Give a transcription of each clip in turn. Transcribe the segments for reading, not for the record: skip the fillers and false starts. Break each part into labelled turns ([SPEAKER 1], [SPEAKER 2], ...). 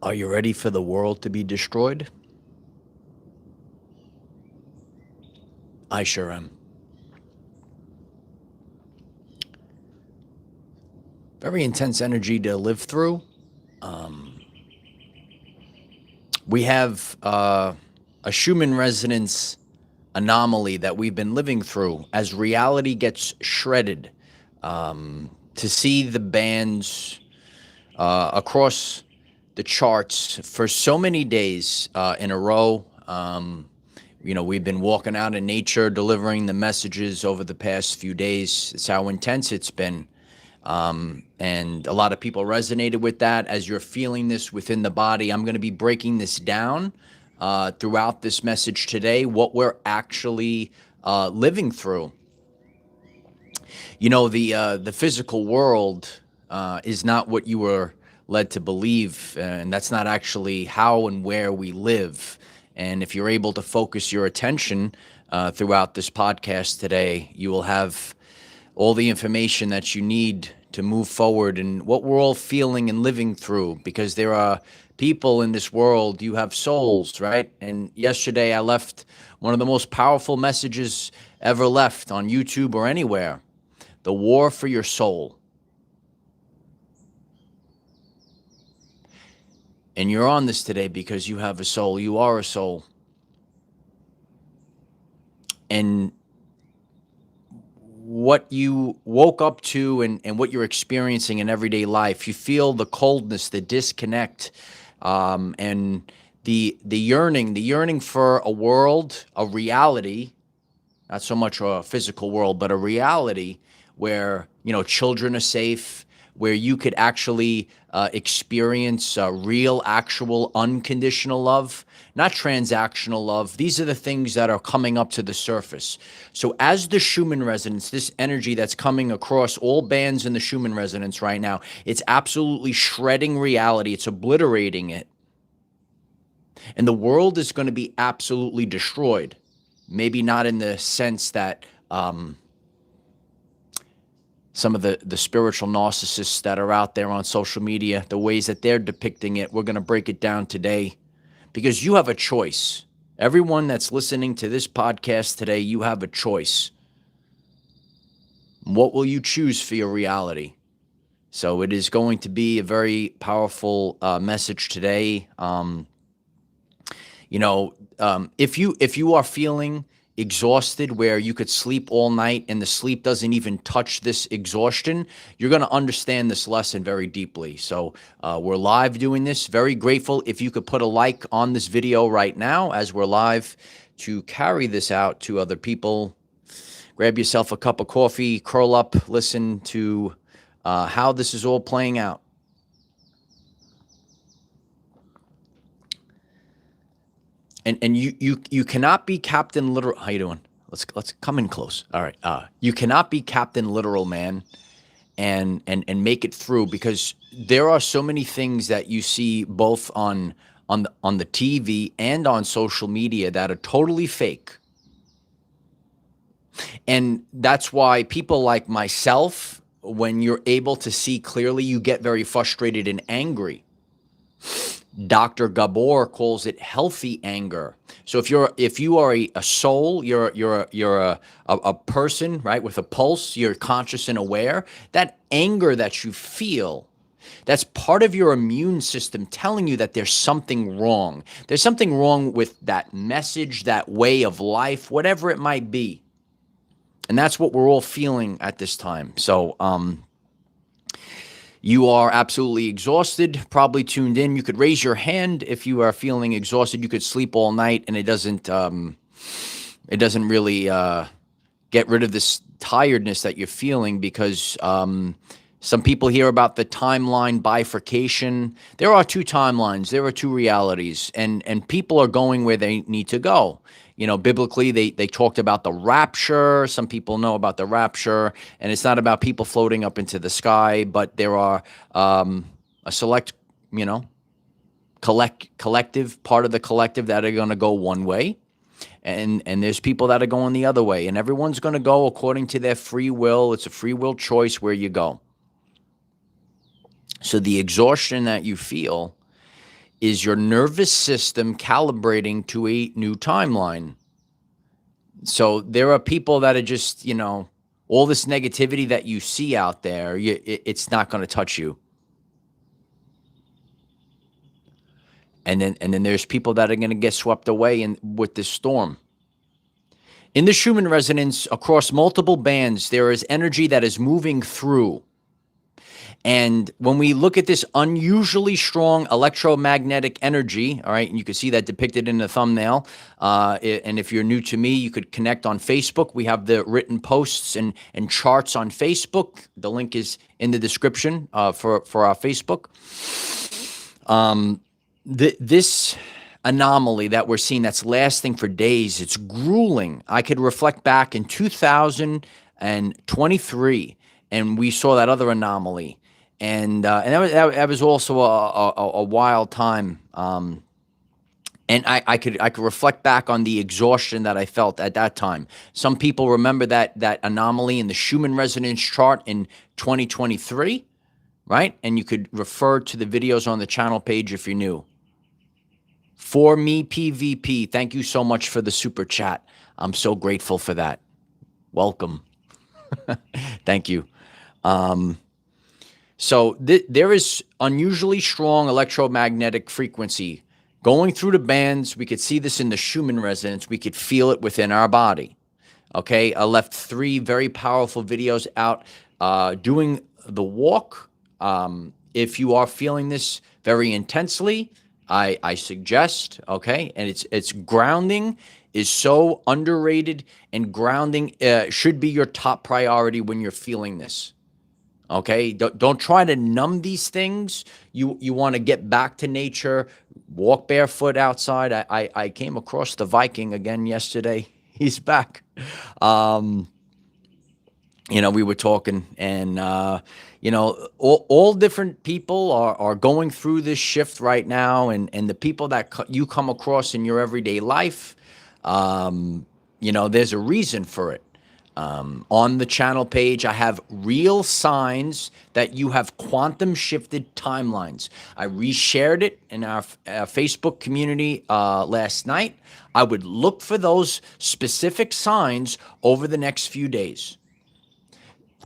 [SPEAKER 1] Are you ready for the world to be destroyed? I sure am. Very intense energy to live through. Um, we have a Schumann resonance anomaly that we've been living through as reality gets shredded. To see the bands across the charts for so many days in a row. We've been walking out in nature, delivering the messages over the past few days. It's how intense it's been. And a lot of people resonated with that. As you're feeling this within the body, I'm going to be breaking this down throughout this message today, what we're actually living through. The physical world is not what you were led to believe, and that's not actually how and where we live. And if you're able to focus your attention throughout this podcast today, you will have all the information that you need to move forward and what we're all feeling and living through, because there are people in this world. You have souls, right? And yesterday I left one of the most powerful messages ever left on YouTube or anywhere: the war for your soul. And you're on this today because you have a soul. You are a soul. And what you woke up to and what you're experiencing in everyday life, you feel the coldness, the disconnect, and the yearning for a world, a reality, not so much a physical world, but a reality where, children are safe, where you could actually experience real, actual, unconditional love, not transactional love. These are the things that are coming up to the surface. So as the Schumann resonance, this energy that's coming across all bands in the Schumann resonance right now, it's absolutely shredding reality. It's obliterating it. And the world is going to be absolutely destroyed. Maybe not in the sense that some of the spiritual narcissists that are out there on social media, the ways that they're depicting it. We're going to break it down today because you have a choice. Everyone that's listening to this podcast today, you have a choice. What will you choose for your reality? So it is going to be a very powerful message today. If you are feeling exhausted, where you could sleep all night and the sleep doesn't even touch this exhaustion, you're going to understand this lesson very deeply. So we're live doing this. Very grateful if you could put a like on this video right now as we're live, to carry this out to other people. Grab yourself a cup of coffee, curl up, listen to how this is all playing out. And you cannot be Captain Literal. How you doing? Let's come in close. All right. You cannot be Captain Literal, man, and make it through, because there are so many things that you see both on the TV and on social media that are totally fake. And that's why people like myself, when you're able to see clearly, you get very frustrated and angry. Dr. Gabor calls it healthy anger. So if you are a soul, you're a person, right, with a pulse, you're conscious and aware. That anger that you feel, that's part of your immune system telling you that there's something wrong. There's something wrong with that message, that way of life, whatever it might be. And that's what we're all feeling at this time. So, you are absolutely exhausted, probably tuned in. You could raise your hand if you are feeling exhausted. You could sleep all night, and it doesn't really get rid of this tiredness that you're feeling, because some people hear about the timeline bifurcation. There are two timelines. There are two realities, and people are going where they need to go. Biblically, they talked about the rapture. Some people know about the rapture, and it's not about people floating up into the sky, but there are a select, collective part of the collective that are going to go one way, and there's people that are going the other way, and everyone's going to go according to their free will. It's a free will choice where you go. So the exhaustion that you feel is your nervous system calibrating to a new timeline. So there are people that are just, all this negativity that you see out there, it's not going to touch you. And then there's people that are going to get swept away with this storm. In the Schumann resonance, across multiple bands, there is energy that is moving through. And when we look at this unusually strong electromagnetic energy, all right, and you can see that depicted in the thumbnail. And if you're new to me, you could connect on Facebook. We have the written posts and charts on Facebook. The link is in the description for our Facebook. This anomaly that we're seeing that's lasting for days, it's grueling. I could reflect back in 2023, and we saw that other anomaly. And that was also a wild time. And I could reflect back on the exhaustion that I felt at that time. Some people remember that anomaly in the Schumann resonance chart in 2023, right? And you could refer to the videos on the channel page if you're new. For me, PVP, thank you so much for the super chat. I'm so grateful for that. Welcome. Thank you. So there is unusually strong electromagnetic frequency going through the bands. We could see this in the Schumann resonance. We could feel it within our body. Okay, I left 3 very powerful videos out doing the walk. If you are feeling this very intensely, I suggest, okay, and it's grounding is so underrated, and grounding should be your top priority when you're feeling this. Okay, don't try to numb these things. You want to get back to nature, walk barefoot outside. I came across the Viking again yesterday. He's back. We were talking, and all different people are going through this shift right now, and the people that you come across in your everyday life, there's a reason for it. On the channel page, I have real signs that you have quantum shifted timelines. I reshared it in our Facebook community last night. I would look for those specific signs over the next few days.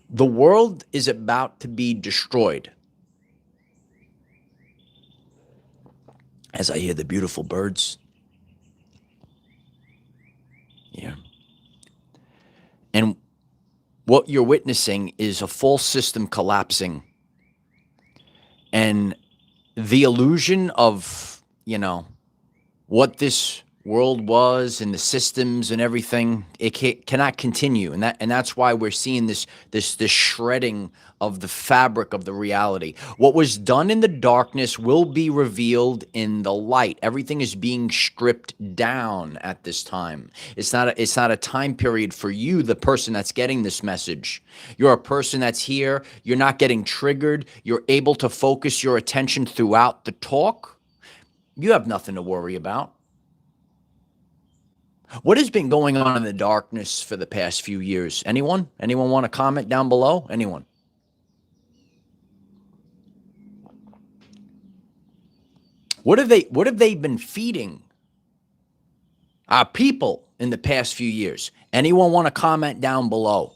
[SPEAKER 1] The world is about to be destroyed. As I hear the beautiful birds. Yeah. And what you're witnessing is a full system collapsing. And the illusion of, what this world was and the systems and everything, it cannot continue. And that's why we're seeing this shredding of the fabric of the reality. What was done in the darkness will be revealed in the light. Everything is being stripped down at this time. It's not a time period for you, the person that's getting this message. You're a person that's here. You're not getting triggered. You're able to focus your attention throughout the talk. You have nothing to worry about. What has been going on in the darkness for the past few years? Anyone? Anyone want to comment down below? Anyone? What have they been feeding our people in the past few years? Anyone want to comment down below?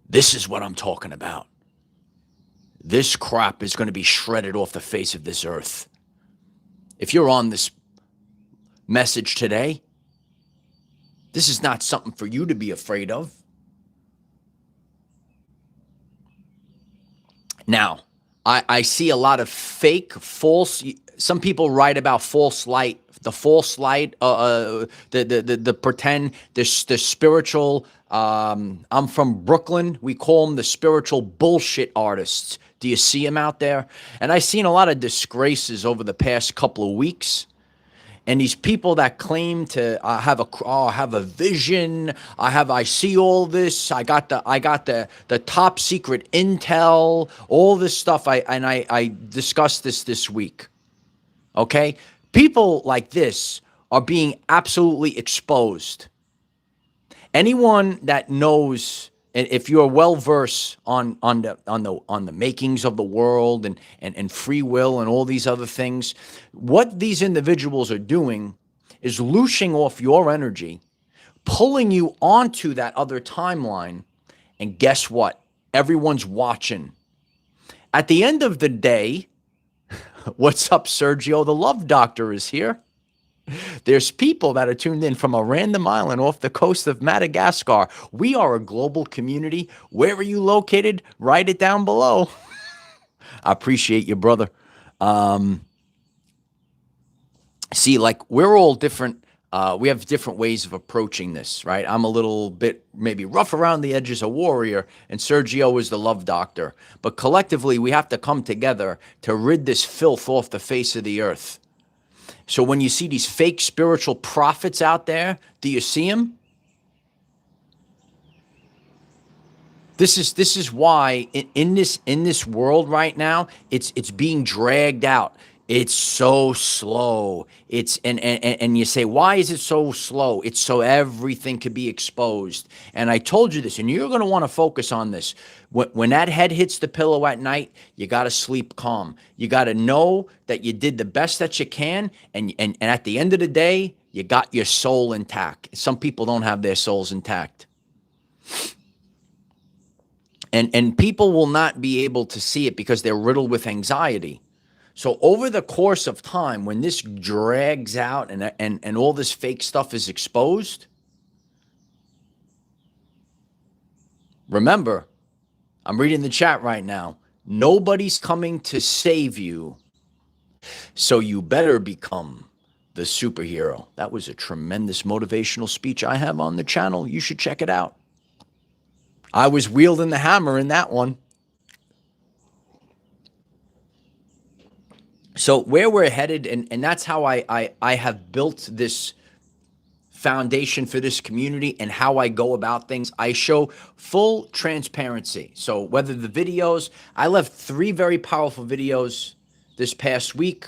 [SPEAKER 1] This is what I'm talking about. This crap is going to be shredded off the face of this earth. If you're on this message today, this is not something for you to be afraid of. Now, I see a lot of fake, false. Some people write about false light, the false light, the pretend, the spiritual. I'm from Brooklyn. We call them the spiritual bullshit artists. Do you see them out there? And I've seen a lot of disgraces over the past couple of weeks. And these people that claim to have a vision, I see all this, I got the top secret intel, all this stuff. I discussed this week. Okay, people like this are being absolutely exposed. Anyone that knows And if you're well versed on the makings of the world and free will and all these other things, what these individuals are doing is looshing off your energy, pulling you onto that other timeline. And guess what? Everyone's watching. At the end of the day, what's up, Sergio? The love doctor is here. There's people that are tuned in from a random island off the coast of Madagascar. We are a global community. Where are you located? Write it down below. I appreciate you, brother. See, like, we're all different. We have different ways of approaching this, right? I'm a little bit maybe rough around the edges, a warrior, and Sergio is the love doctor. But collectively, we have to come together to rid this filth off the face of the earth. So when you see these fake spiritual prophets out there, do you see them? This is why in this world right now, it's being dragged out. It's so slow. And you say, why is it so slow? It's so everything could be exposed. And I told you this, and you're going to want to focus on this. When that head hits the pillow at night, you got to sleep calm. You got to know that you did the best that you can, and at the end of the day, you got your soul intact. Some people don't have their souls intact. And people will not be able to see it because they're riddled with anxiety. So over the course of time, when this drags out and all this fake stuff is exposed, remember, I'm reading the chat right now. Nobody's coming to save you, so you better become the superhero. That was a tremendous motivational speech I have on the channel. You should check it out. I was wielding the hammer in that one. So where we're headed, and that's how I have built this foundation for this community and how I go about things. I show full transparency. So whether the videos, I left 3 very powerful videos this past week,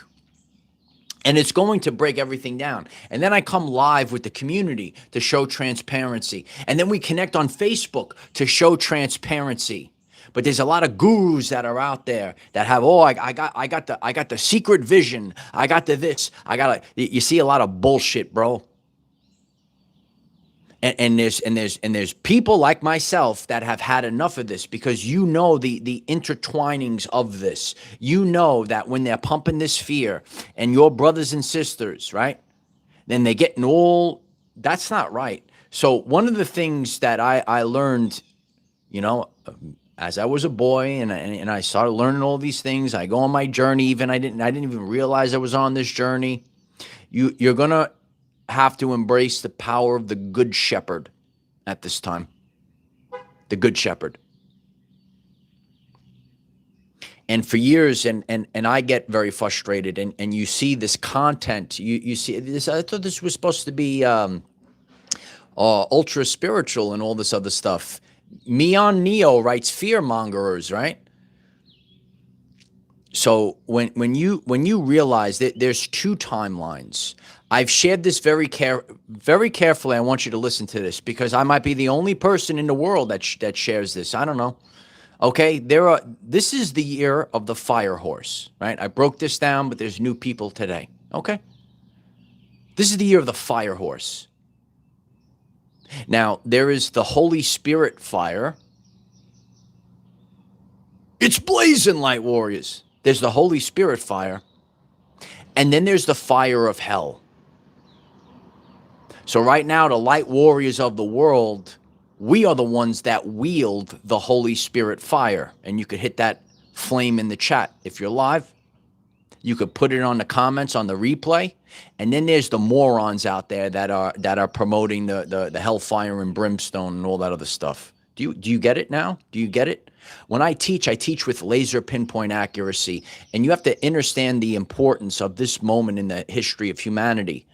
[SPEAKER 1] and it's going to break everything down. And then I come live with the community to show transparency. And then we connect on Facebook to show transparency. But there's a lot of gurus that are out there that have, I got the secret vision. I got the this. You see a lot of bullshit, bro. And there's people like myself that have had enough of this, because you know the intertwinings of this. You know that when they're pumping this fear and your brothers and sisters, right? Then they getting all, that's not right. So one of the things that I learned, as I was a boy and I started learning all these things, I go on my journey. Even I didn't even realize I was on this journey. You're gonna have to embrace the power of the good shepherd at this time. The good shepherd. And for years, and I get very frustrated, and you see this content, you see this. I thought this was supposed to be ultra spiritual and all this other stuff. Meon Neo writes fearmongers, right? So when you realize that there's 2 timelines, I've shared this very carefully. I want you to listen to this, because I might be the only person in the world that shares this. I don't know. Okay, this is the year of the fire horse, right? I broke this down, but there's new people today. Okay, this is the year of the fire horse. Now, there is the Holy Spirit fire. It's blazing, light warriors. There's the Holy Spirit fire. And then there's the fire of hell. So right now, the light warriors of the world, we are the ones that wield the Holy Spirit fire. And you could hit that flame in the chat if you're live. You could put it on the comments on the replay. And then there's the morons out there that are promoting the hellfire and brimstone and all that other stuff. Do you get it now? Do you get it? When I teach with laser pinpoint accuracy, and you have to understand the importance of this moment in the history of humanity.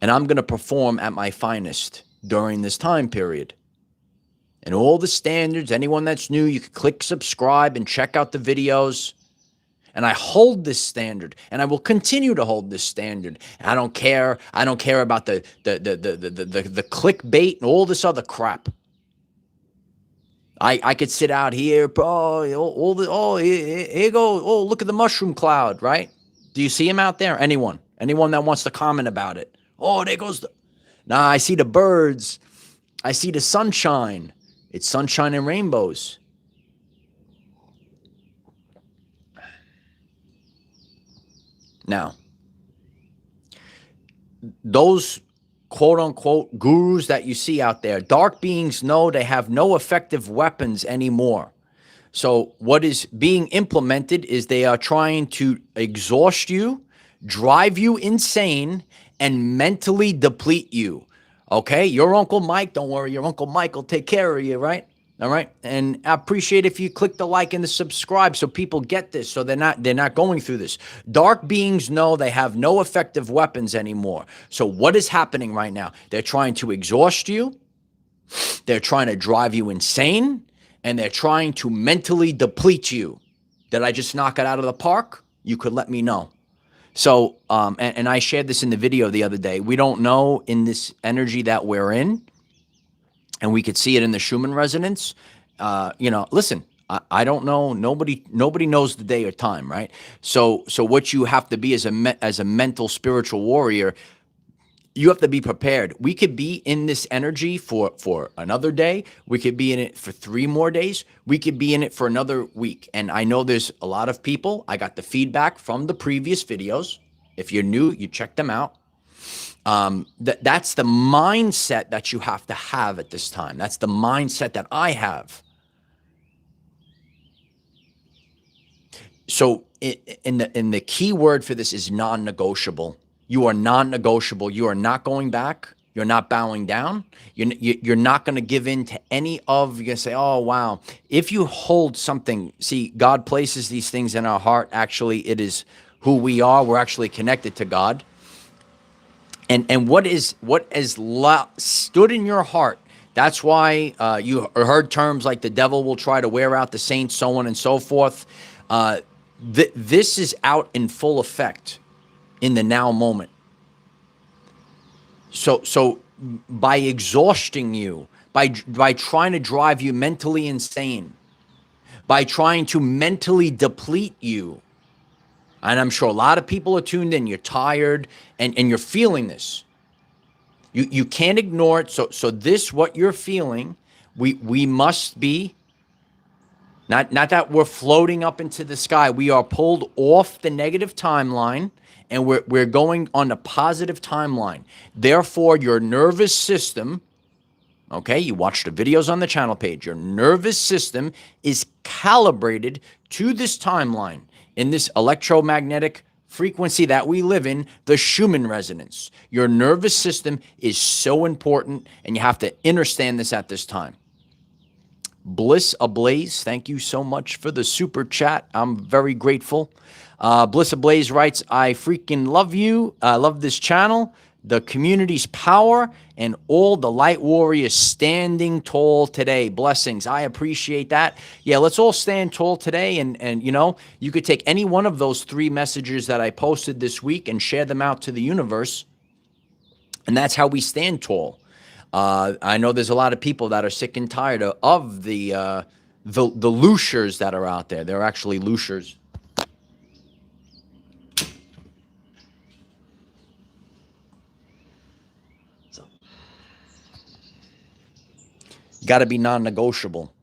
[SPEAKER 1] And I'm going to perform at my finest during this time period. And all the standards, anyone that's new, you can click subscribe and check out the videos. And I hold this standard, and I will continue to hold this standard. I don't care. I don't care about the clickbait and all this other crap. I could sit out here, bro. Here you go. Oh, look at the mushroom cloud, right? Do you see him out there? Anyone that wants to comment about it? Oh, there goes the. Nah, I see the birds. I see the sunshine. It's sunshine and rainbows. Now, those quote unquote gurus that you see out there, dark beings know they have no effective weapons anymore. So what is being implemented is they are trying to exhaust you, drive you insane, and mentally deplete you. Okay, your Uncle Mike, don't worry, your Uncle Mike will take care of you, right? All right. And I appreciate if you click the like and the subscribe so people get this, so they're not going through this. Dark beings know they have no effective weapons anymore. So what is happening right now? They're trying to exhaust you. They're trying to drive you insane, and they're trying to mentally deplete you. Did I just knock it out of the park? You could let me know. So, and I shared this in the video the other day. We don't know in this energy that we're in, and we could see it in the Schumann resonance. Listen, I don't know. Nobody knows the day or time, right? So what you have to be as a mental spiritual warrior, you have to be prepared. We could be in this energy for another day. We could be in it for 3 more days. We could be in it for another week. And I know there's a lot of people. I got the feedback from the previous videos. If you're new, you check them out. That's the mindset that you have to have at this time. That's the mindset that I have. So in the key word for this is non-negotiable. You are non-negotiable. You are not going back. You're not bowing down. You're not going to give in to any of, you're going to say, oh, wow. If you hold something, see, God places these things in our heart. Actually, it is who we are. We're actually connected to God. And what has stood in your heart, that's why you heard terms like the devil will try to wear out the saints, so on and so forth. This is out in full effect in the now moment. So by exhausting you, by trying to drive you mentally insane, by trying to mentally deplete you, and I'm sure a lot of people are tuned in, you're tired and you're feeling this. You can't ignore it. So this, what you're feeling, we must be, not that we're floating up into the sky. We are pulled off the negative timeline, and we're going on the positive timeline. Therefore, your nervous system, okay, you watch the videos on the channel page, your nervous system is calibrated to this timeline in this electromagnetic frequency that we live in, the Schumann resonance. Your nervous system is so important, and you have to understand this at this time. Bliss Ablaze, thank you so much for the super chat. I'm very grateful. Bliss Ablaze writes, I freaking love you. I love this channel, the community's power, and all the light warriors standing tall today. Blessings. I appreciate that. Yeah, let's all stand tall today. And you could take any one of those 3 messages that I posted this week and share them out to the universe. And that's how we stand tall. I know there's a lot of people that are sick and tired of the looshers that are out there. They're actually looshers. So, got to be non-negotiable.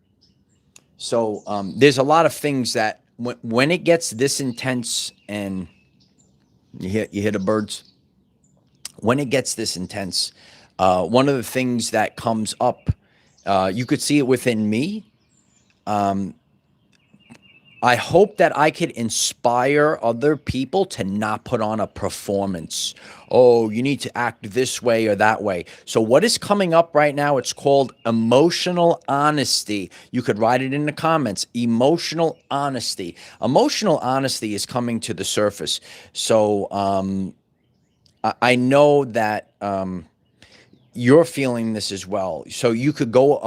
[SPEAKER 1] So there's a lot of things that when it gets this intense, and you hear the birds. When it gets this intense, one of the things that comes up, you could see it within me. I hope that I could inspire other people to not put on a performance. Oh, you need to act this way or that way. So what is coming up right now, it's called emotional honesty. You could write it in the comments, emotional honesty. Emotional honesty is coming to the surface. So I know that you're feeling this as well. So you could go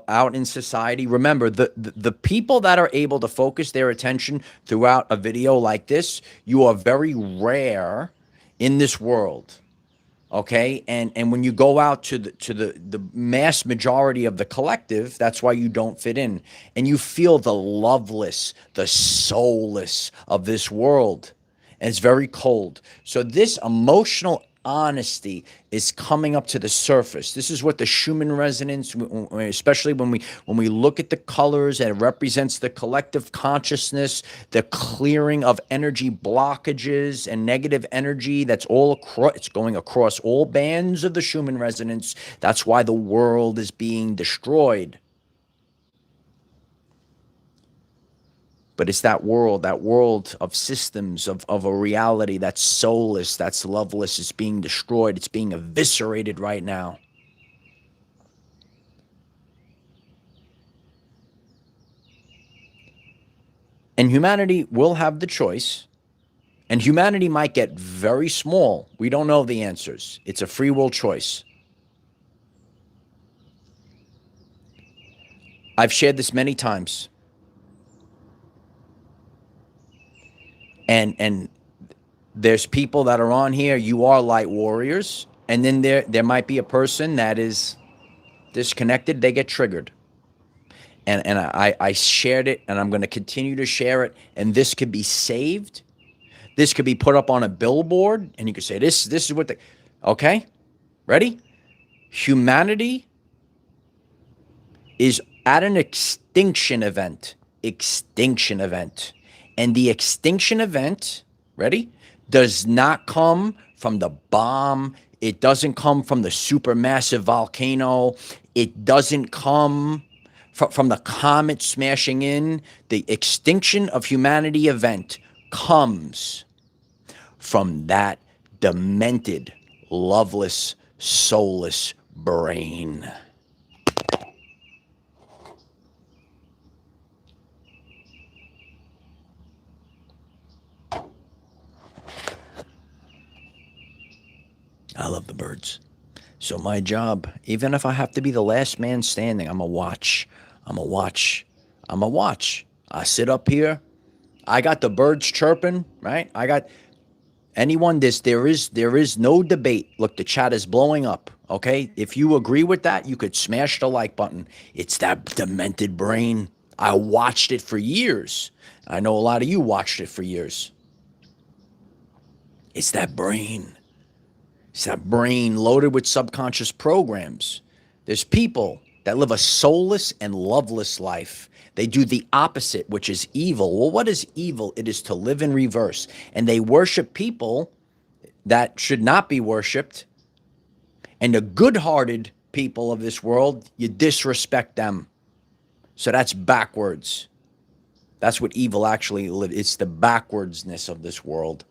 [SPEAKER 1] out in society. Remember, the people that are able to focus their attention throughout a video like this, you are very rare in this world. Okay, and when you go out to the mass majority of the collective, that's why you don't fit in, and you feel the loveless, the soulless of this world, and it's very cold. So this emotional honesty is coming up to the surface. This is what the Schumann resonance, especially when we look at the colors, and it represents the collective consciousness, the clearing of energy blockages and negative energy. That's all across. It's going across all bands of the Schumann resonance. That's why the world is being destroyed. But it's that world of systems, of a reality that's soulless, that's loveless, is being destroyed. It's being eviscerated right now. And humanity will have the choice. And humanity might get very small. We don't know the answers. It's a free will choice. I've shared this many times. And there's people that are on here, you are light warriors, and then there might be a person that is disconnected, they get triggered. And I shared it, and I'm going to continue to share it, and this could be saved. This could be put up on a billboard, and you could say, this is what the, okay, ready? Humanity is at an extinction event. And the extinction event, ready, does not come from the bomb. It doesn't come from the supermassive volcano. It doesn't come from the comet smashing in. The extinction of humanity event comes from that demented, loveless, soulless brain. I love the birds. So my job, even if I have to be the last man standing, I'm a watch. I'm a watch. I'm a watch. I sit up here. I got the birds chirping, right? I got anyone this there is no debate. Look, the chat is blowing up. Okay? If you agree with that, you could smash the like button. It's that demented brain. I watched it for years. I know a lot of you watched it for years. It's that brain. It's that brain loaded with subconscious programs. There's people that live a soulless and loveless life. They do the opposite, which is evil. Well, what is evil? It is to live in reverse. And they worship people that should not be worshiped. And the good-hearted people of this world, you disrespect them. So that's backwards. That's what evil actually lives. It's the backwardsness of this world.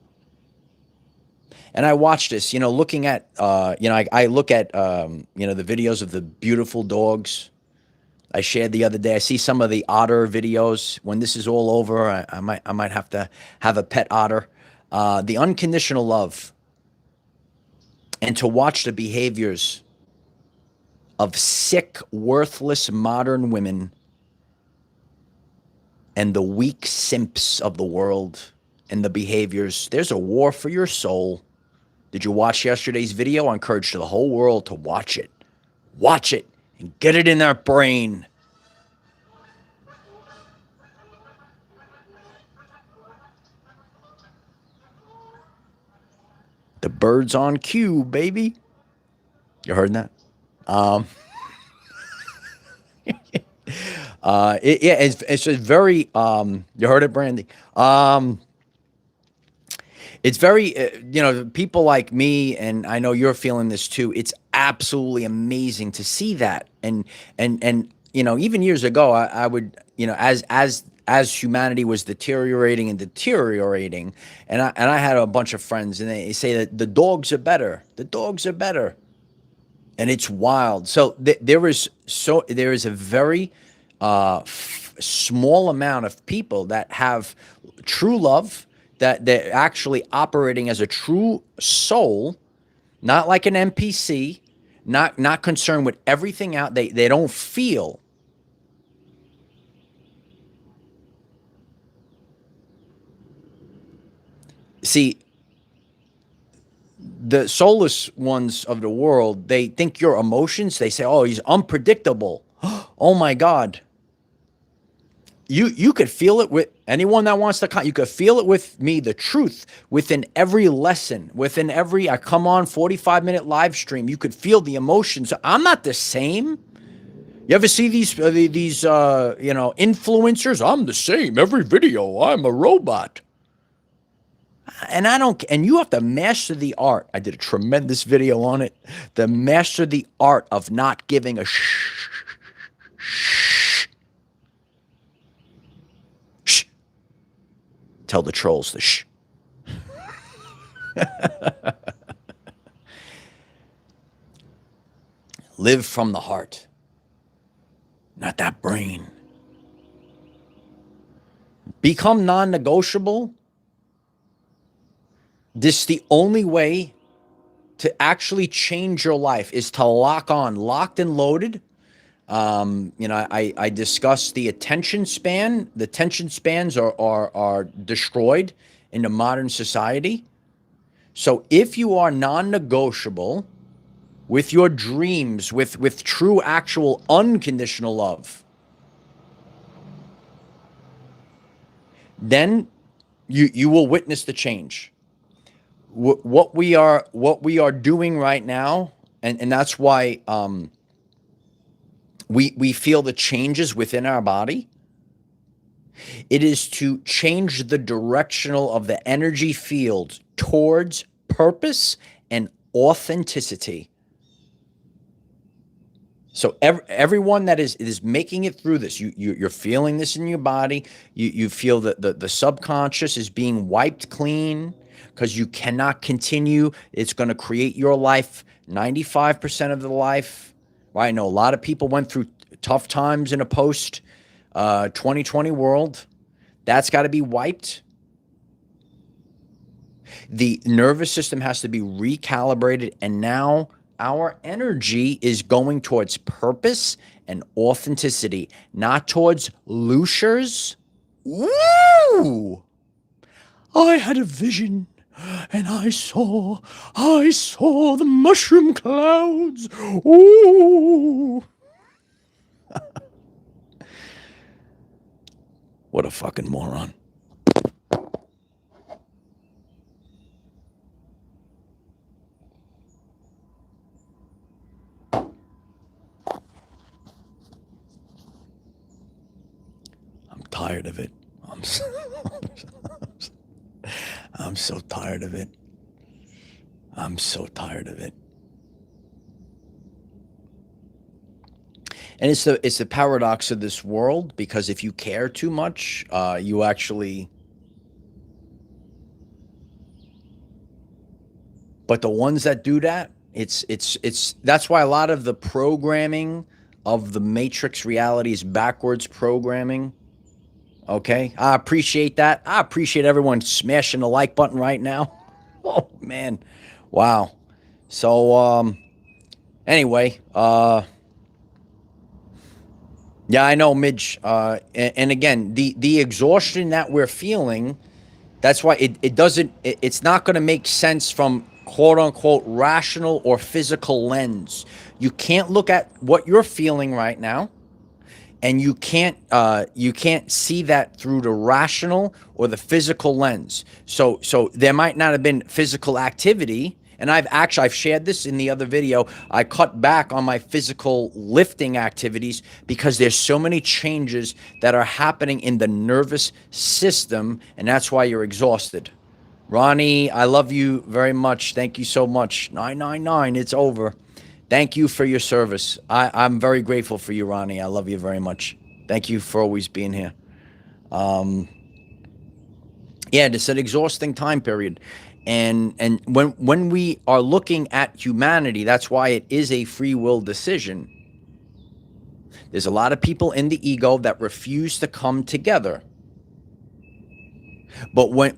[SPEAKER 1] And I watch this, looking at, I look at, the videos of the beautiful dogs I shared the other day. I see some of the otter videos. When this is all over, I might have to have a pet otter. The unconditional love, and to watch the behaviors of sick, worthless modern women and the weak simps of the world and the behaviors. There's a war for your soul. Did you watch yesterday's video? I encourage the whole world to watch it. Watch it and get it in their brain. The bird's on cue, baby. You heard that? Um, it's just very. You heard it, Brandy. It's very, people like me, and I know you're feeling this too. It's absolutely amazing to see that, and even years ago, I would, as humanity was deteriorating and deteriorating, and I had a bunch of friends, and they say that the dogs are better. The dogs are better, and it's wild. So there is a very small amount of people that have true love, that they're actually operating as a true soul, not like an NPC, not concerned with everything out. They don't feel. See, the soulless ones of the world, they think your emotions, they say, oh, he's unpredictable. Oh my God. You could feel it with anyone that wants to, you could feel it with me, the truth within every lesson, within every, I come on 45-minute live stream, you could feel the emotions. I'm not the same. You ever see these influencers? I'm the same every video. I'm a robot. And I don't, and you have to master the art. I did a tremendous video on it. The master the art of not giving a shh. Tell the trolls to shh. Live from the heart, not that brain. Become non-negotiable. This is the only way to actually change your life is to lock on, locked and loaded. I discussed the attention span. The attention spans are destroyed in the modern society. So if you are non-negotiable with your dreams, with true, actual, unconditional love, then you will witness the change. What we are doing right now, and that's why we feel the changes within our body. It is to change the directional of the energy field towards purpose and authenticity. So everyone that is making it through this, you're feeling this in your body. You feel that the subconscious is being wiped clean because you cannot continue. It's going to create your life 95% of the life. Right? I know a lot of people went through tough times in a post 2020 world. That's got to be wiped. The nervous system has to be recalibrated, and now our energy is going towards purpose and authenticity, not towards lushers. Woo! I had a vision, and I saw the mushroom clouds. Ooh. What a fucking moron. I'm tired of it. I'm so tired of it. I'm so tired of it. And it's the paradox of this world, because if you care too much, you actually. But the ones that do that, it's that's why a lot of the programming of the Matrix reality is backwards programming. Okay, I appreciate that. I appreciate everyone smashing the like button right now. Oh man, wow. So anyway, yeah, I know, Midge. And again, the exhaustion that we're feeling, that's why it's not going to make sense from quote unquote rational or physical lens. You can't look at what you're feeling right now, and you can't see that through the rational or the physical lens. So there might not have been physical activity. And I've shared this in the other video. I cut back on my physical lifting activities because there's so many changes that are happening in the nervous system, and that's why you're exhausted. Ronnie, I love you very much. Thank you so much. 999, it's over. Thank you for your service. I'm very grateful for you, Ronnie. I love you very much. Thank you for always being here. Yeah, it's an exhausting time period. And when we are looking at humanity, that's why it is a free will decision. There's a lot of people in the ego that refuse to come together. But when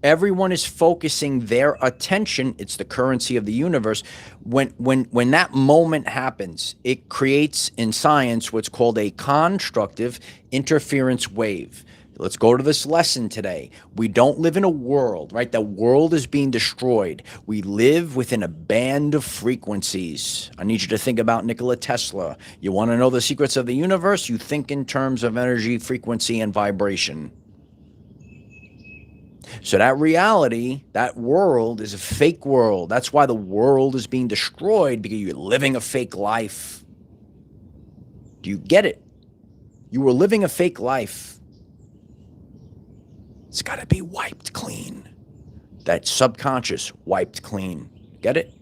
[SPEAKER 1] everyone is focusing their attention, it's the currency of the universe. When that moment happens, it creates in science what's called a constructive interference wave. Let's go to this lesson today. We don't live in a world, right? The world is being destroyed. We live within a band of frequencies. I need you to think about Nikola Tesla. You want to know the secrets of the universe? You think in terms of energy, frequency, and vibration. So that reality, that world is a fake world. That's why the world is being destroyed, because you're living a fake life. Do you get it? You were living a fake life. It's got to be wiped clean. That subconscious wiped clean. Get it?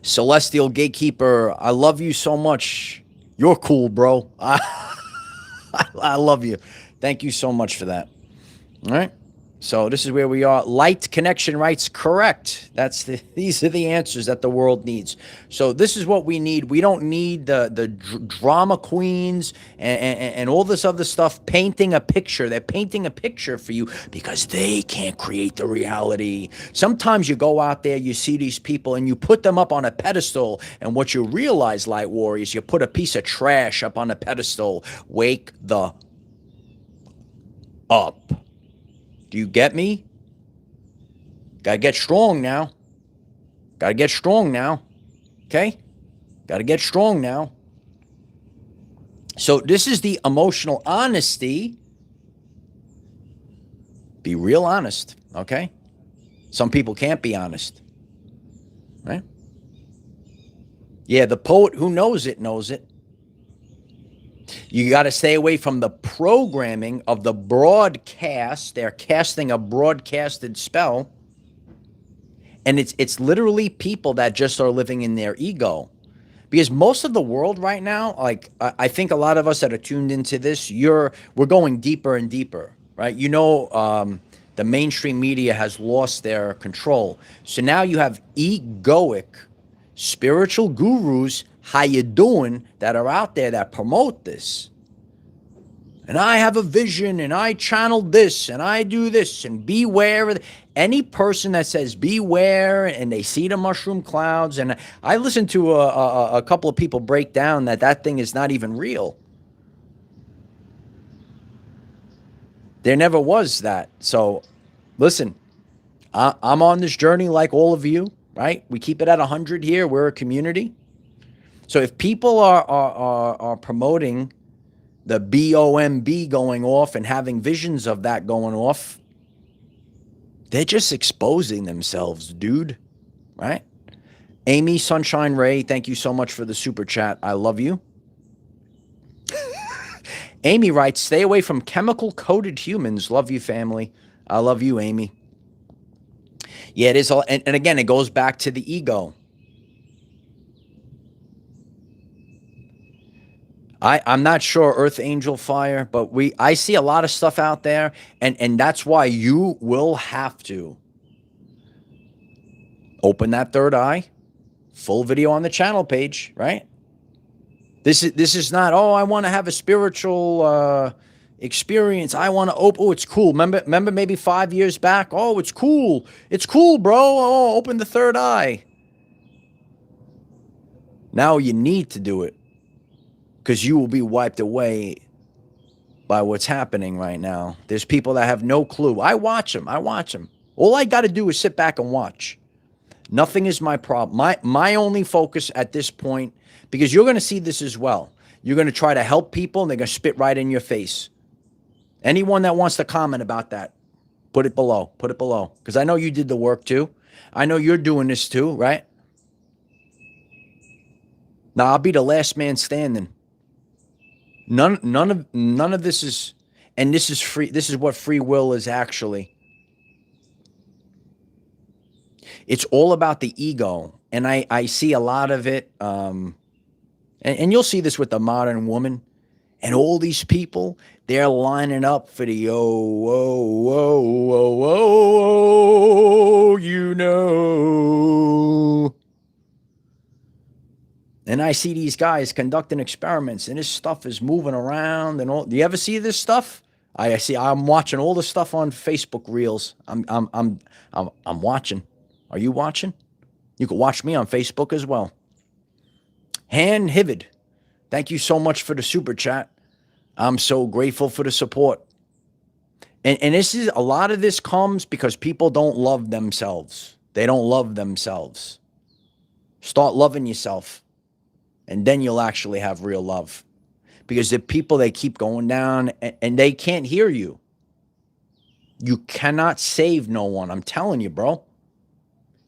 [SPEAKER 1] Celestial Gatekeeper, I love you so much. You're cool, bro. I love you. Thank you so much for that. All right. So this is where we are. Light Connection writes, correct. These are the answers that the world needs. So this is what we need. We don't need the drama queens and all this other stuff painting a picture. They're painting a picture for you because they can't create the reality. Sometimes you go out there, you see these people, and you put them up on a pedestal. And what you realize, Light Warriors, you put a piece of trash up on a pedestal. Wake the up. Do you get me? Gotta get strong now. Gotta get strong now. Okay? Gotta get strong now. So this is the emotional honesty. Be real honest. Okay? Some people can't be honest. Right? Yeah, the poet who knows it knows it. You got to stay away from the programming of the broadcast. They're casting a broadcasted spell. And it's literally people that just are living in their ego. Because most of the world right now, like I think a lot of us that are tuned into this, we're going deeper and deeper, right? You know, the mainstream media has lost their control. So now you have egoic spiritual gurus, how you doing, that are out there that promote this. And I have a vision, and I channeled this, and I do this, and beware. Any person that says beware, and they see the mushroom clouds, and I listened to a couple of people break down that thing is not even real. There never was that. So, listen, I'm on this journey like all of you, right? We keep it at 100 here. We're a community. So if people are promoting the BOMB going off and having visions of that going off, they're just exposing themselves, dude, right? Amy Sunshine Ray, thank you so much for the super chat. I love you. Amy writes, stay away from chemical-coated humans. Love you, family. I love you, Amy. Yeah, it is. And again, it goes back to the ego. I'm not sure, Earth Angel Fire, but I see a lot of stuff out there, and that's why you will have to open that third eye. Full video on the channel page, right? This is not, oh, I want to have a spiritual experience. I want to open. Oh, it's cool. Remember maybe 5 years back. Oh, it's cool. It's cool, bro. Oh, open the third eye. Now you need to do it, because you will be wiped away by what's happening right now. There's people that have no clue. I watch them. All I got to do is sit back and watch. Nothing is my problem. My only focus at this point, because you're going to see this as well. You're going to try to help people, and they're going to spit right in your face. Anyone that wants to comment about that, put it below. Put it below. Because I know you did the work too. I know you're doing this too, right? Now, I'll be the last man standing. None of this is, and this is free. This is what free will is actually. It's all about the ego, and I see a lot of it. And you'll see this with the modern woman, and all these people, they're lining up for the you know. And I see these guys conducting experiments, and this stuff is moving around and all. Do you ever see this stuff? I'm watching all the stuff on Facebook Reels. I'm watching. Are you watching? You can watch me on Facebook as well. Han Hivid, thank you so much for the super chat. I'm so grateful for the support. And this is, a lot of this comes because people don't love themselves. They don't love themselves. Start loving yourself, and then you'll actually have real love. Because the people, they keep going down, and they can't hear you. You cannot save no one. I'm telling you, bro.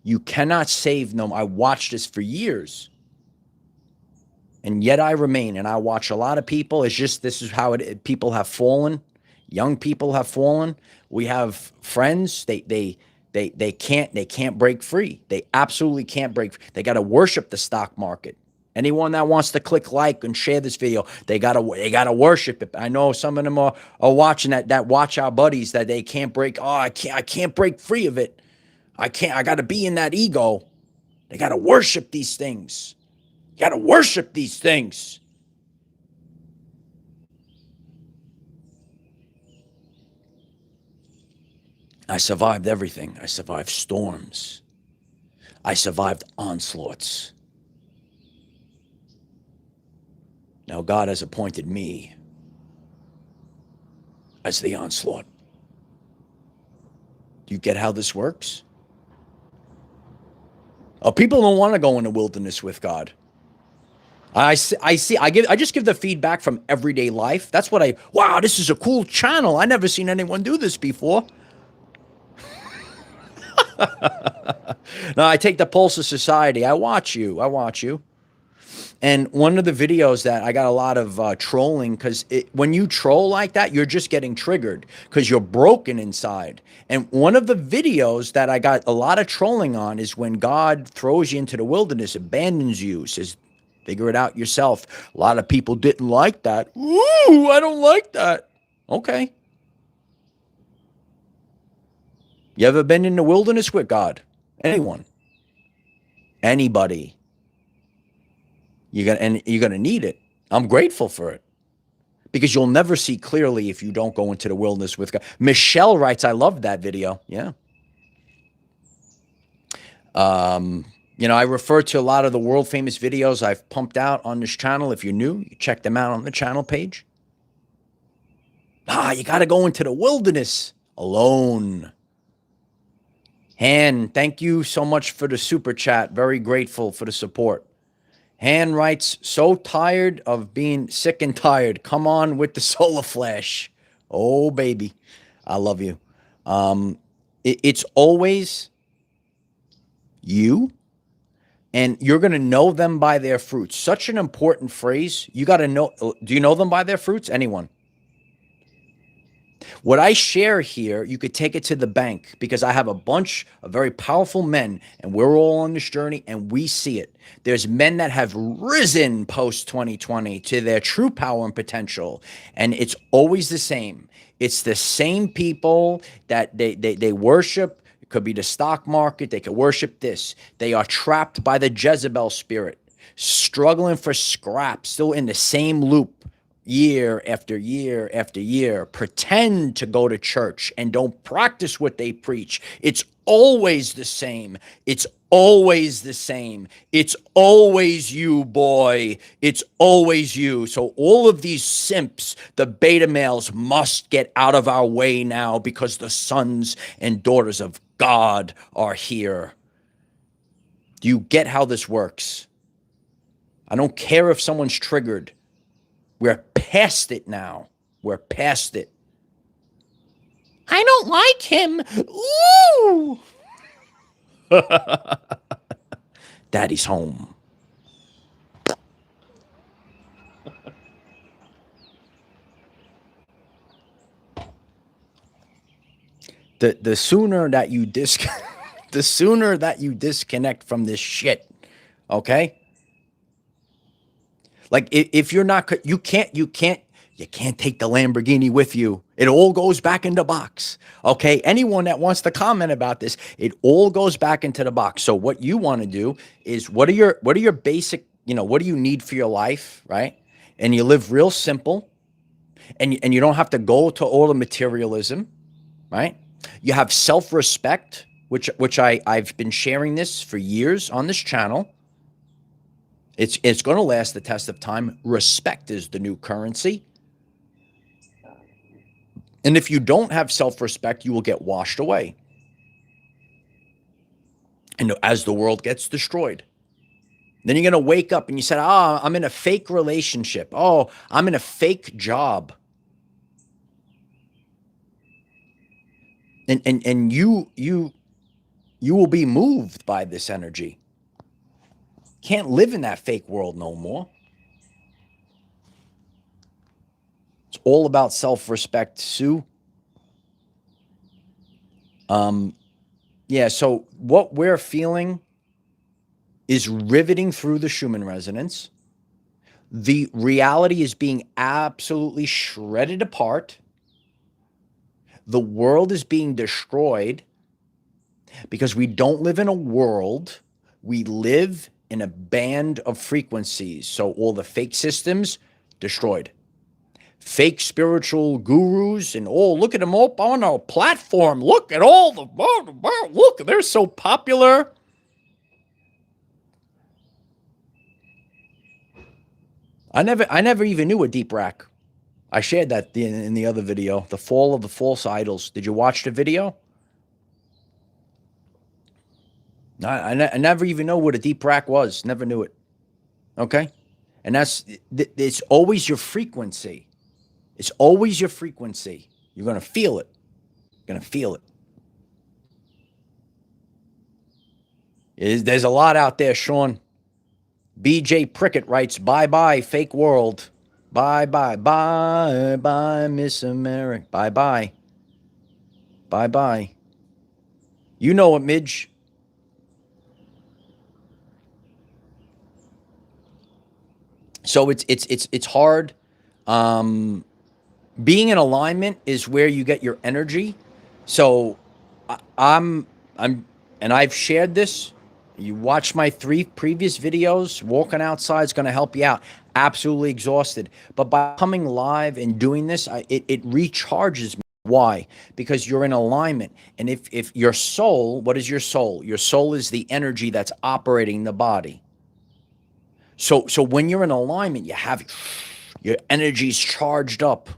[SPEAKER 1] You cannot save no one. I watched this for years. And yet I remain. And I watch a lot of people. It's just, this is how people have fallen. Young people have fallen. We have friends. They can't break free. They absolutely can't break free. They got to worship the stock market. Anyone that wants to click like and share this video, they gotta worship it. I know some of them are watching that watch our buddies that they can't break. Oh, I can't break free of it. I gotta be in that ego. They gotta worship these things. You gotta worship these things. I survived everything. I survived storms. I survived onslaughts. Now God has appointed me as the onslaught. Do you get how this works? People don't want to go in the wilderness with God. I just give the feedback from everyday life. That's what wow, this is a cool channel. I never seen anyone do this before. No, I take the pulse of society. I watch you. And one of the videos that I got a lot of trolling, because when you troll like that, you're just getting triggered because you're broken inside. And one of the videos that I got a lot of trolling on is when God throws you into the wilderness, abandons you, says, figure it out yourself. A lot of people didn't like that. Ooh, I don't like that. Okay. You ever been in the wilderness with God? Anyone? Anybody? You're gonna need it. I'm grateful for it, because you'll never see clearly if you don't go into the wilderness with God. Michelle writes, I love that video. Yeah. I refer to a lot of the world famous videos I've pumped out on this channel. If you're new, you check them out on the channel page. You got to go into the wilderness alone. Han, thank you so much for the super chat. Very grateful for the support. Han writes, so tired of being sick and tired. Come on with the solar flash. Oh, baby. I love you. It's always you, and you're going to know them by their fruits. Such an important phrase. You got to know. Do you know them by their fruits? Anyone? What I share here, you could take it to the bank, because I have a bunch of very powerful men, and we're all on this journey, and we see it. There's men that have risen post 2020 to their true power and potential, and it's always the same. It's the same people that they worship. It could be the stock market. They could worship this. They are trapped by the Jezebel spirit, struggling for scraps, still in the same loop. Year after year after year, pretend to go to church and don't practice what they preach. It's always the same. It's always the same. It's always you, boy. It's always you. So all of these simps, the beta males, must get out of our way now, because the sons and daughters of God are here. Do you get how this works? I don't care if someone's triggered. We're past it now. We're past it. I don't like him. Ooh. Daddy's home. The sooner that you the sooner that you disconnect from this shit, okay? Like, if you're not, you can't take the Lamborghini with you. It all goes back in the box. Okay. Anyone that wants to comment about this, it all goes back into the box. So what you want to do is, what are your basic, what do you need for your life? Right. And you live real simple, and you don't have to go to all the materialism. Right. You have self-respect, which I've been sharing this for years on this channel. It's going to last the test of time. Respect is the new currency. And if you don't have self-respect, you will get washed away. And as the world gets destroyed, then you're going to wake up and you said, I'm in a fake relationship. Oh, I'm in a fake job. And you will be moved by this energy. Can't live in that fake world no more. It's all about self-respect, Sue. Yeah, so what we're feeling is riveting through the Schumann resonance. The reality is being absolutely shredded apart. The world is being destroyed because we don't live in a world. We live in a band of frequencies. So all the fake systems, destroyed. Fake spiritual gurus and look at them all on our platform. Look at all the, look, they're so popular. I never even knew a deep rack. I shared that in the other video, the fall of the false idols. Did you watch the video? I never even know what a deep rack was. Never knew it. Okay? And it's always your frequency. It's always your frequency. You're going to feel it. You're going to feel it. There's a lot out there, Sean. BJ Prickett writes, bye-bye, fake world. Bye-bye, bye-bye, Miss America. Bye-bye. Bye-bye. You know it, Midge. So it's hard. Being in alignment is where you get your energy. So I'm and I've shared this. You watch my 3 previous videos. Walking outside is going to help you out. Absolutely exhausted, but by coming live and doing this, it recharges me. Why? Because you're in alignment. And if your soul, what is your soul? Your soul is the energy that's operating the body. So when you're in alignment, you have your energy's charged up.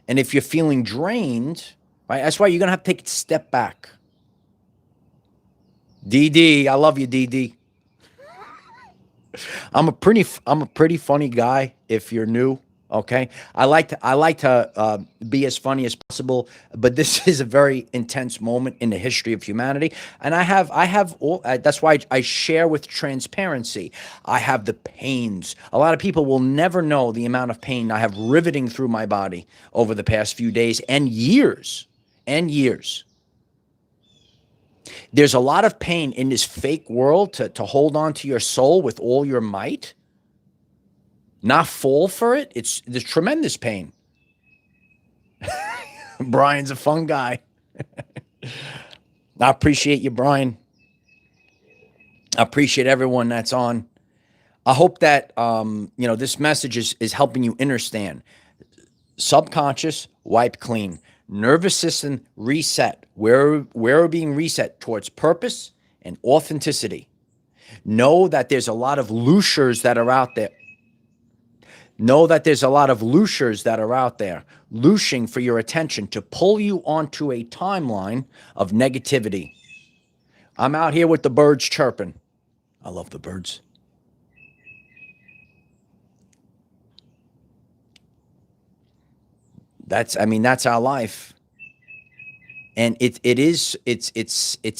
[SPEAKER 1] And if you're feeling drained, right, that's why you're going to have to take a step back. DD, I love you, DD. I'm a pretty funny guy if you're new. Okay, I like to be as funny as possible, but this is a very intense moment in the history of humanity, and I have all. That's why I share with transparency. I have the pains. A lot of people will never know the amount of pain I have riveting through my body over the past few days and years and years. There's a lot of pain in this fake world to hold on to your soul with all your might. Not fall for it. There's tremendous pain. Brian's a fun guy. I appreciate you, Brian. I appreciate everyone that's on. I hope that this message is helping you understand. Subconscious wiped clean. Nervous system reset. We're being reset towards purpose and authenticity. Know that there's a lot of looshers that are out there. Know that there's a lot of looshers that are out there, looshing for your attention to pull you onto a timeline of negativity. I'm out here with the birds chirping. I love the birds. That's our life. And it's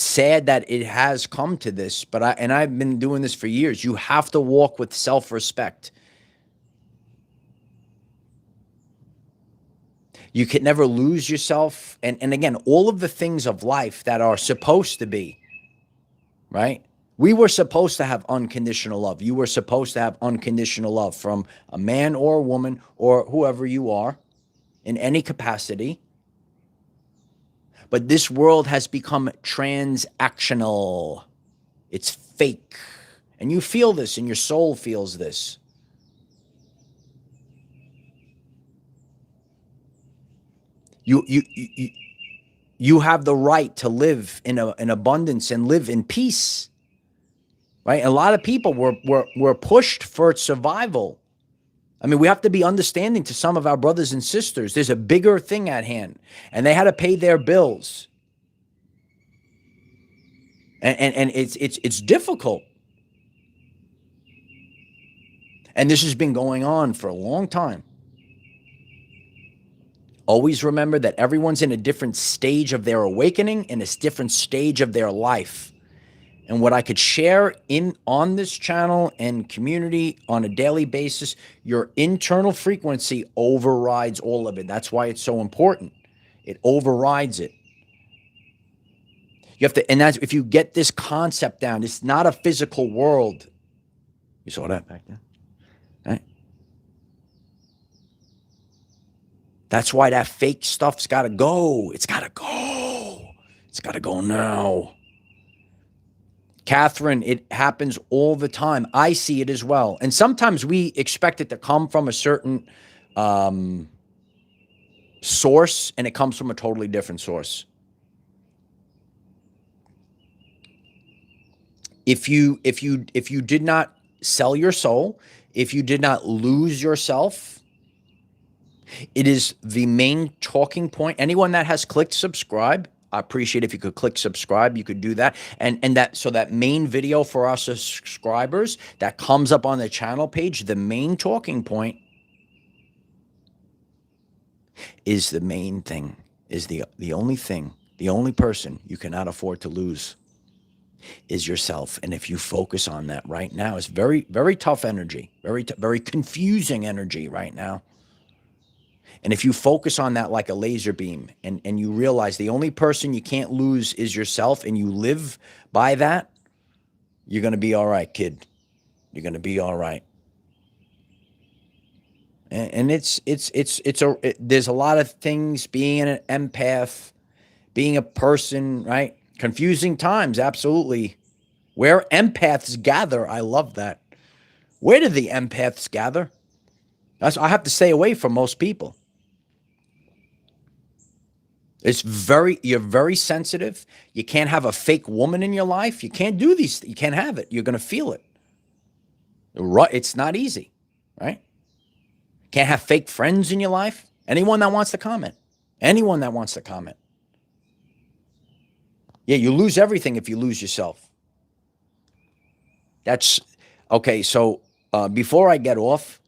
[SPEAKER 1] sad that it has come to this, but I've been doing this for years. You have to walk with self-respect. You can never lose yourself. And again, all of the things of life that are supposed to be, right? We were supposed to have unconditional love. You were supposed to have unconditional love from a man or a woman or whoever you are in any capacity. But this world has become transactional. It's fake. And you feel this and your soul feels this. You have the right to live in abundance and live in peace. Right? A lot of people were pushed for survival. I mean, we have to be understanding to some of our brothers and sisters. There's a bigger thing at hand, and they had to pay their bills. And it's difficult. And this has been going on for a long time. Always remember that everyone's in a different stage of their awakening, in a different stage of their life. And what I could share on this channel and community on a daily basis, your internal frequency overrides all of it. That's why it's so important. It overrides it. You have to, and that's, if you get this concept down, it's not a physical world. You saw that back there, right? That's why that fake stuff's got to go. It's got to go. It's got to go now. Catherine, it happens all the time. I see it as well. And sometimes we expect it to come from a certain source, and it comes from a totally different source. If you did not sell your soul, if you did not lose yourself, it is the main talking point. Anyone that has clicked subscribe, I appreciate if you could click subscribe, you could do that. And that main video for our subscribers that comes up on the channel page, the main talking point is the main thing, is the only thing, the only person you cannot afford to lose is yourself. And if you focus on that right now, it's very, very tough energy, very confusing energy right now. And if you focus on that like a laser beam, and you realize the only person you can't lose is yourself, and you live by that, you're going to be all right, kid. You're going to be all right. And there's a lot of things, being an empath, being a person, right? Confusing times, absolutely. Where empaths gather, I love that. Where do the empaths gather? I have to stay away from most people. You're very sensitive. You can't have a fake woman in your life. You can't do these. You can't have it. You're going to feel it. It's not easy, right? Can't have fake friends in your life. Anyone that wants to comment. Anyone that wants to comment. Yeah, you lose everything if you lose yourself. That's okay. So before I get off,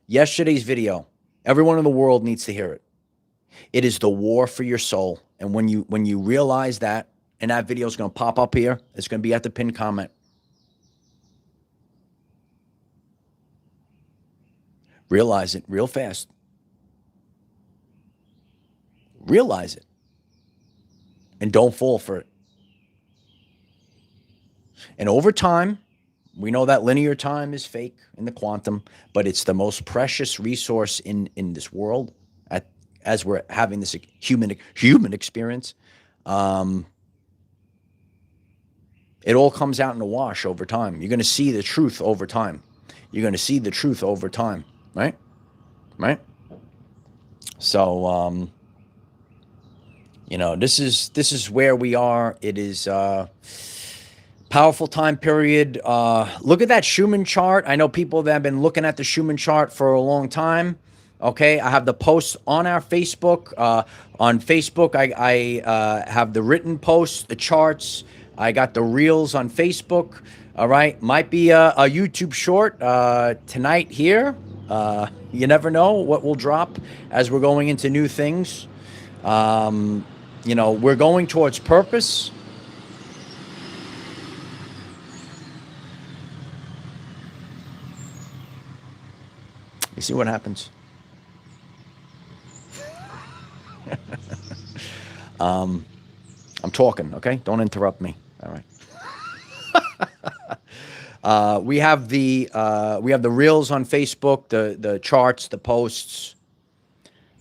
[SPEAKER 1] yesterday's video, everyone in the world needs to hear it. It is the war for your soul. And when you realize that, and that video is going to pop up here, it's going to be at the pinned comment. Realize it real fast. Realize it. And don't fall for it. And over time, we know that linear time is fake in the quantum, but it's the most precious resource in this world as we're having this human experience. It all comes out in the wash over time. You're going to see the truth over time. You're going to see the truth over time, right? Right? So, this is where we are. It is powerful time period. Look at that Schumann chart. I know people that have been looking at the Schumann chart for a long time. Okay, I have the posts on our Facebook. On Facebook, I have the written posts, the charts. I got the reels on Facebook. All right, might be a YouTube short tonight here. You never know what will drop as we're going into new things. We're going towards purpose. You see what happens? I'm talking, okay? Don't interrupt me. All right. We have the reels on Facebook, the charts, the posts.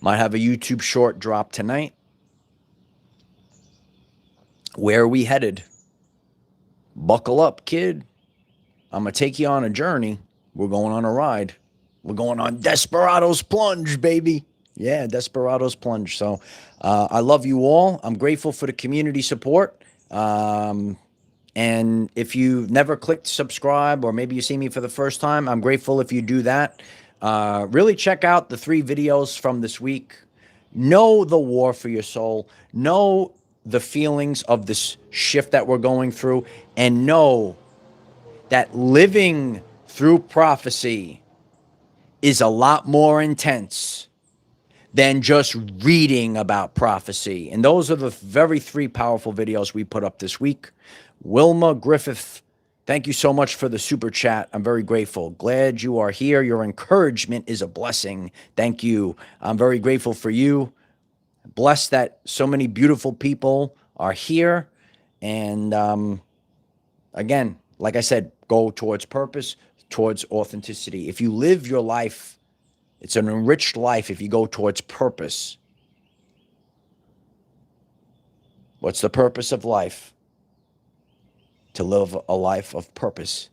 [SPEAKER 1] Might have a YouTube short drop tonight. Where are we headed? Buckle up, kid. I'm gonna take you on a journey. We're going on a ride. We're going on Desperado's Plunge, baby. Yeah, Desperado's Plunge. So I love you all. I'm grateful for the community support. And if you've never clicked subscribe, or maybe you see me for the first time, I'm grateful if you do that. Really check out the 3 videos from this week. Know the war for your soul. Know the feelings of this shift that we're going through, and know that living through prophecy is a lot more intense than just reading about prophecy. And those are the very 3 powerful videos we put up this week. Wilma Griffith, thank you so much for the super chat. I'm very grateful. Glad you are here. Your encouragement is a blessing. Thank you. I'm very grateful for you. Blessed that so many beautiful people are here. And again, like I said, go towards purpose, towards authenticity. If you live your life, it's an enriched life if you go towards purpose. What's the purpose of life? To live a life of purpose.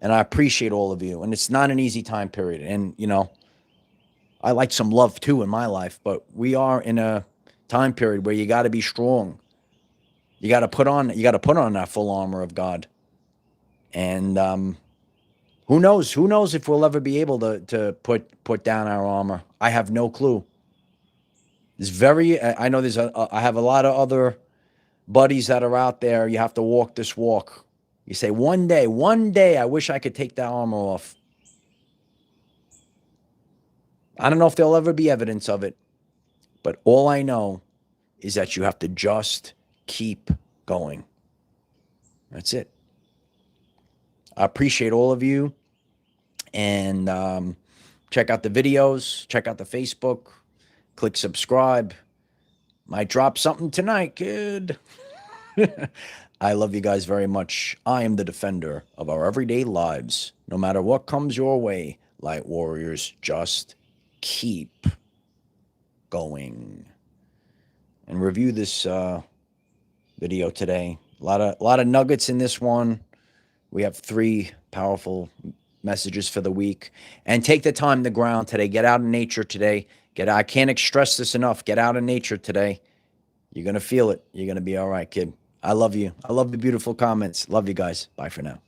[SPEAKER 1] And I appreciate all of you. And it's not an easy time period. And, you know, I like some love too in my life, but we are in a time period where you got to be strong. You got to put on that full armor of God. And who knows? Who knows if we'll ever be able to put down our armor? I have no clue. I know I have a lot of other buddies that are out there. You have to walk this walk. You say, one day, I wish I could take that armor off. I don't know if there'll ever be evidence of it, but all I know is that you have to just keep going. That's it. I appreciate all of you. And check out the videos, check out the Facebook, click subscribe. Might drop something tonight, kid. I love you guys very much. I am the defender of our everyday lives. No matter what comes your way, light warriors, just keep going. And review this video today. A lot of nuggets in this one. We have 3 powerful messages for the week. And take the time to ground today. Get out in nature today. I can't stress this enough. Get out in nature today. You're going to feel it. You're going to be all right, kid. I love you. I love the beautiful comments. Love you guys. Bye for now.